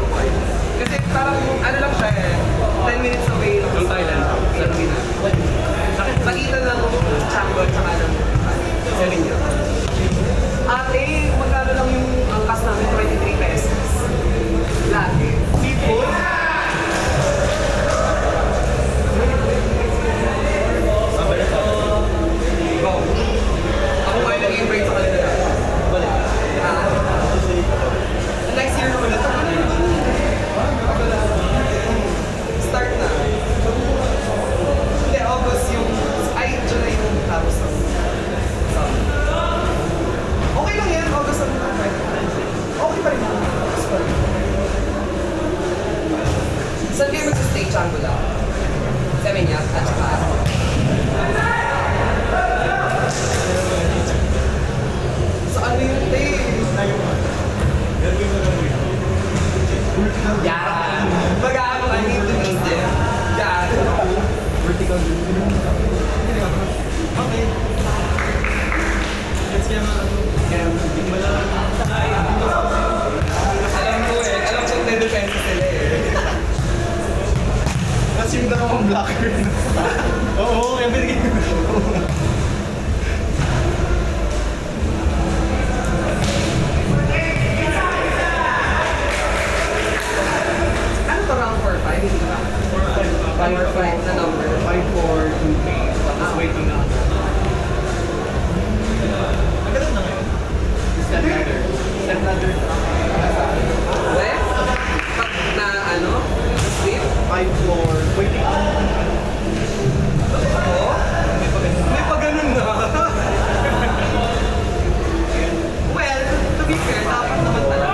Hawaii. Kasi parang ano lang siya eh, 10 minutes away lang sa Thailand. Sa Lubina. Pagitan ng Changbon tsaka ng Serenyo. Ate, magkano lang yung angkas namin? 23 pesos. Lagi. Seafood? Go. Ako kayo nag-i-break sa kanila. Balik. Next year naman ito. Start na. Hindi, August yung... Ay, July yung tapos ng... Okay lang yan, August ang... Okay pa rin. August pa rin. Saan kayo mag-stay, Changbula? Sa Minyak at saka... Sa ano yun, te? Yan! Mag-aano ka dito, mister. Yan! Vertical. Okay. Let's get alam ko eh. Alam ko nade-defense sila eh. Kasi yung dalawang blocker. Oo, kaya binigay ko. Ano to, round 4-5? Hindi ba? 4-5 na number. 5-4-2-3. Tapos waiting na. Magaling na ngayon. Step ladder. Step ladder. Weh? Pag na ano? Sleep? 5-4. Waiting na. Oo? May pa ganun na. Well, to be fair, dapat naman talaga.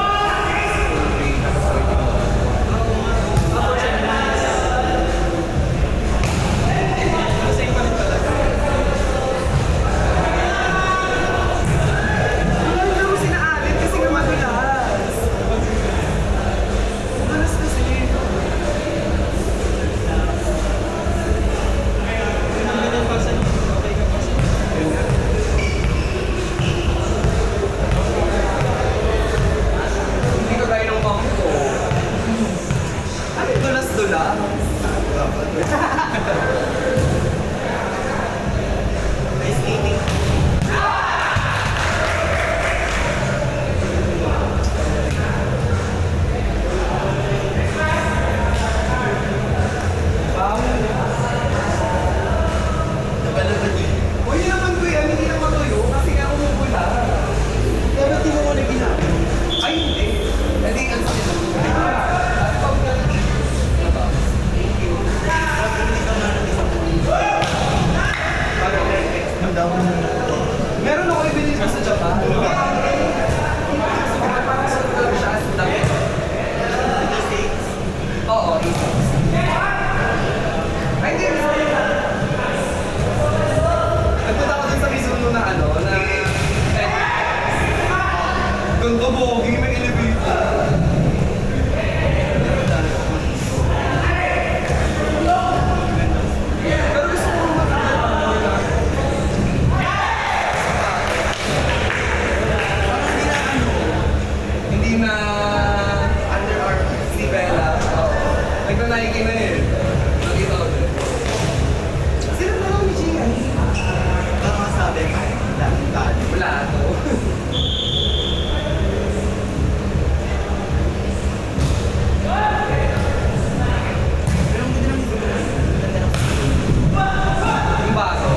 Meron ako ibili ko sa Japan. Parang sa lang siya as dami. Oo, ay, hindi. Nagpunta ako dun sa Mizuno na ano, na... Ganda mo, hindi may elevator. Pero gusto ko hindi na Under Armour, si Bella. Nagna-Nike na eh. Nakita ko din. Sino na lang ni Gian? Ano masabi? Wala to. Yung baso.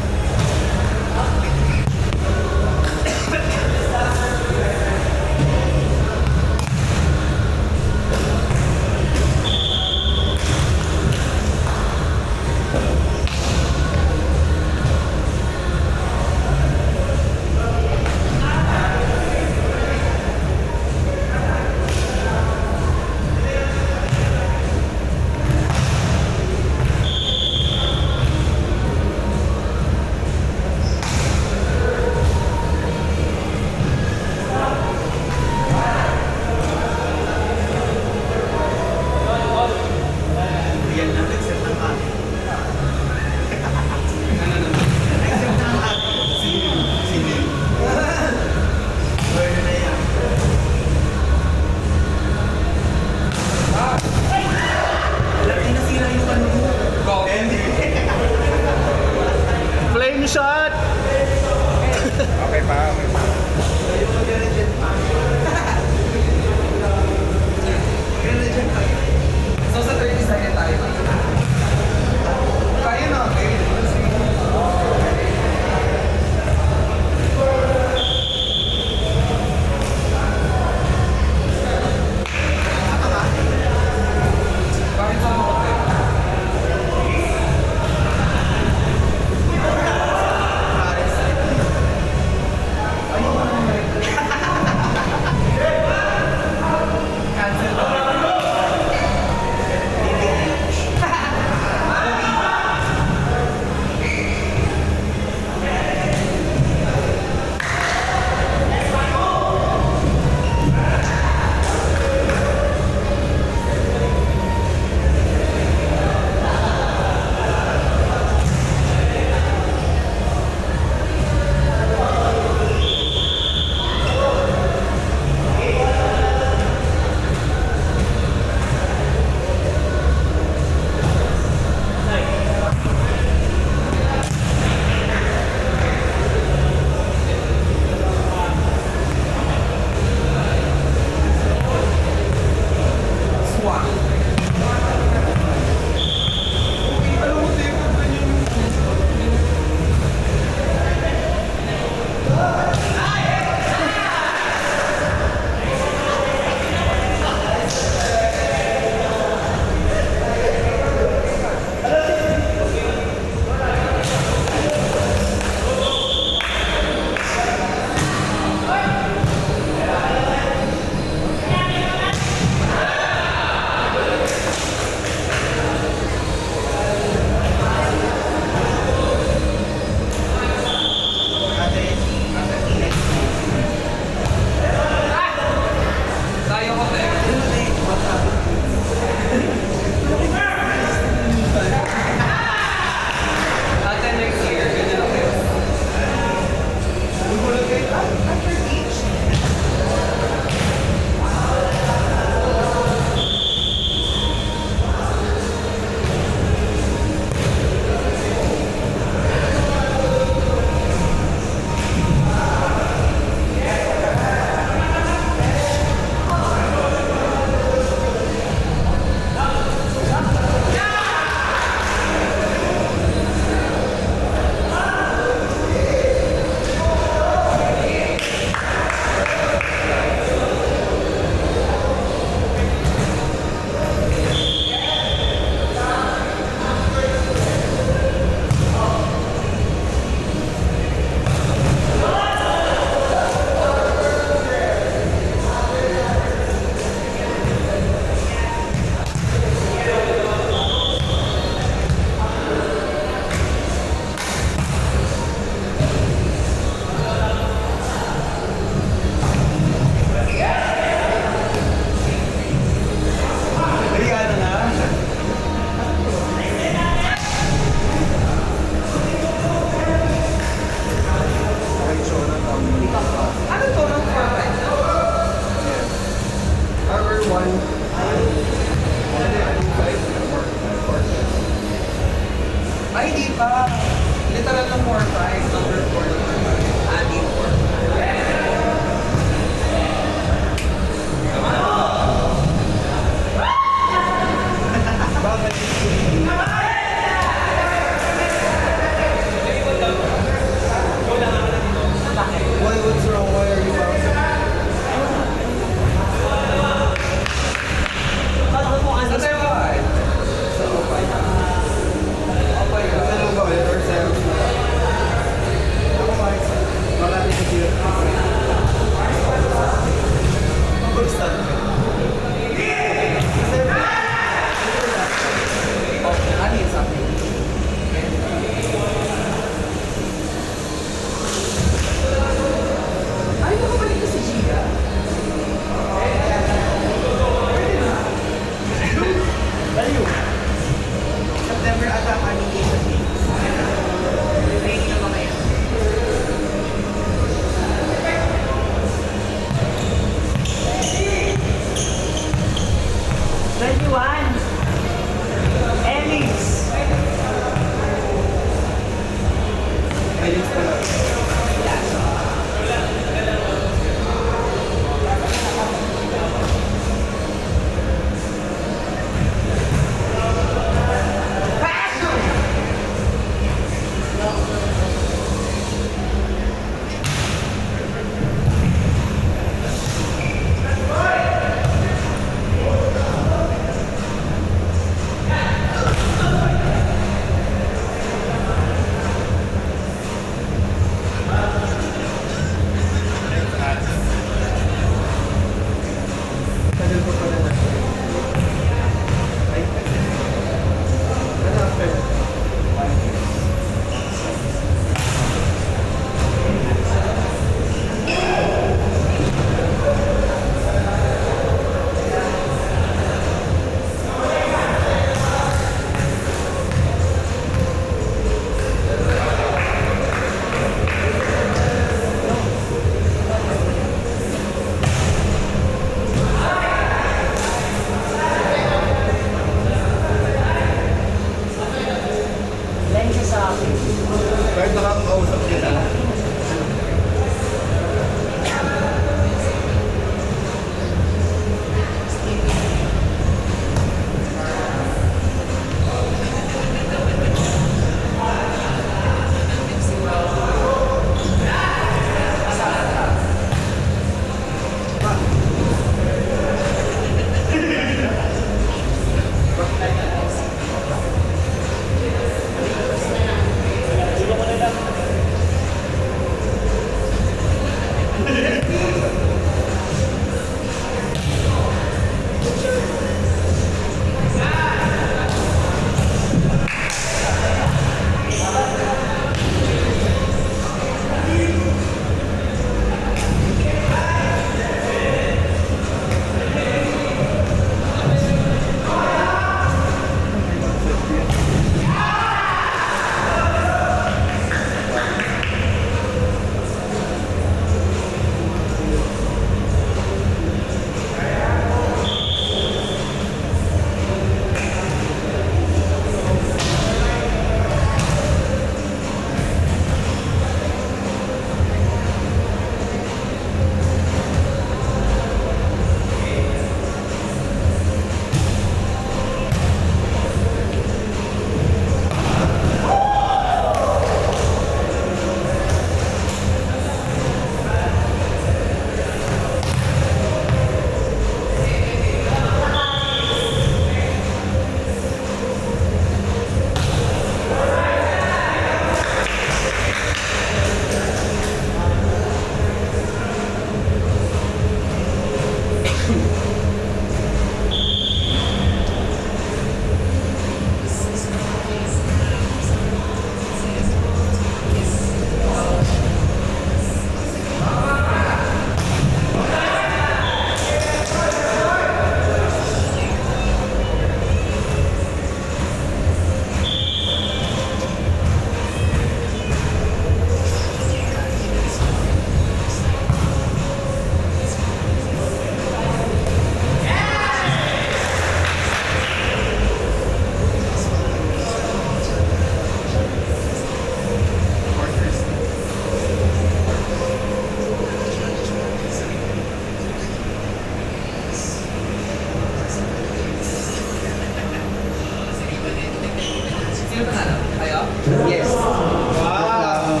Sino panalo? Kayo? Yes. Wow!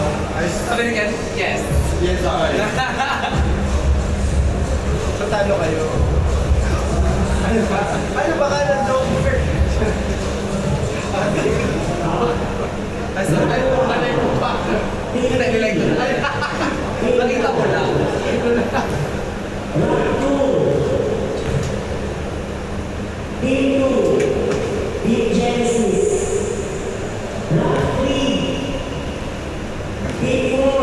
Sabi ni Ken? Yes. Yes, okay. So, talo kayo. Ano ba? Ano ba ka ng number? Ano ba? Nag-like ko. Nakita ko lang. Genesis. Round 3. Game 4.